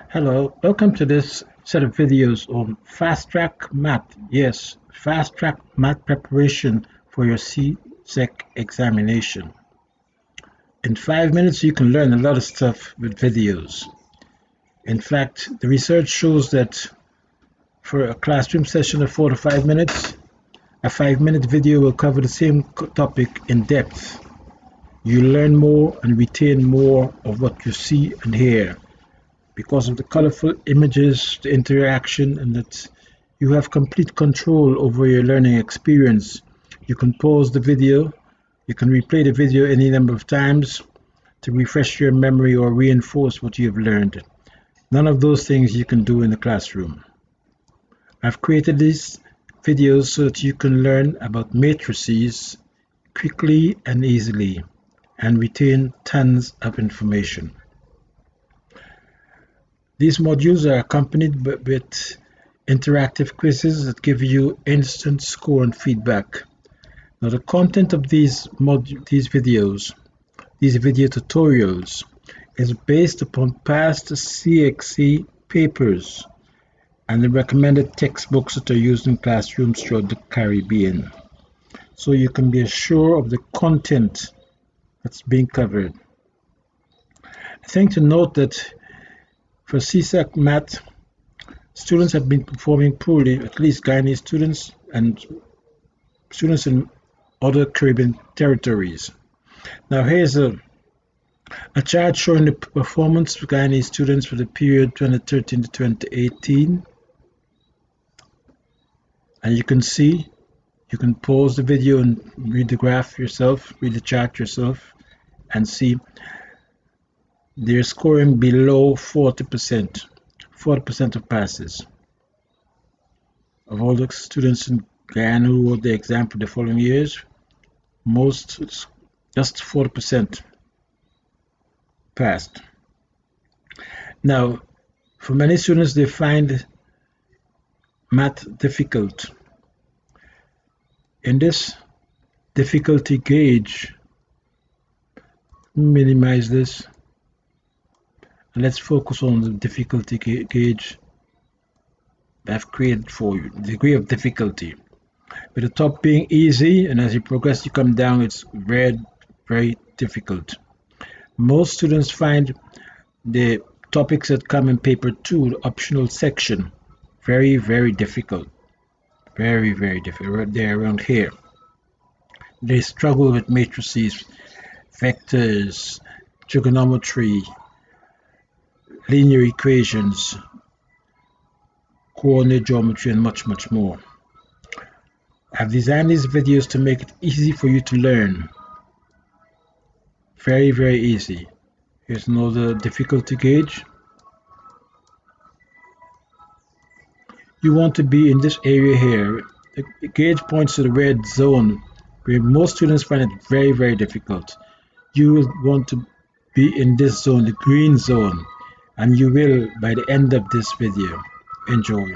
Hello, welcome to this set of videos on Fast Track Math. Yes, Fast Track Math preparation for your CSEC examination. In 5 minutes, you can learn a lot of stuff with videos. In fact, the research shows that for a classroom session of 4 to 5 minutes, a 5-minute video will cover the same topic in depth. You learn more and retain more of what you see and hear, because of the colorful images, the interaction, and that you have complete control over your learning experience. You can pause the video, you can replay the video any number of times to refresh your memory or reinforce what you have learned. None of those things you can do in the classroom. I've created these videos so that you can learn about matrices quickly and easily and retain tons of information. These modules are accompanied with interactive quizzes that give you instant score and feedback. Now, the content of these video tutorials, is based upon past CXC papers and the recommended textbooks that are used in classrooms throughout the Caribbean. So you can be assured of the content that's being covered. A thing to note that for CSEC Math, students have been performing poorly, at least Guyanese students and students in other Caribbean territories. Now here's a chart showing the performance of Guyanese students for the period 2013 to 2018. And you can see, you can pause the video and read the graph yourself, read the chart yourself, and see they're scoring below 40%, 40% of passes. Of all the students in Guyana who wrote the exam for the following years, most, just 40% passed. Now, for many students, they find math difficult. In this difficulty gauge, minimize this. Let's focus on the difficulty gauge that I've created for you, the degree of difficulty. With the top being easy, and as you progress, you come down, it's very, very difficult. Most students find the topics that come in paper 2, the optional section, very, very difficult. Very, very difficult. They're around here. They struggle with matrices, vectors, trigonometry, linear equations, coordinate geometry, and much, much more. I've designed these videos to make it easy for you to learn. Very, very easy. Here's another difficulty gauge. You want to be in this area here. The gauge points to the red zone, where most students find it very, very difficult. You will want to be in this zone, the green zone, and you will by the end of this video. Enjoy.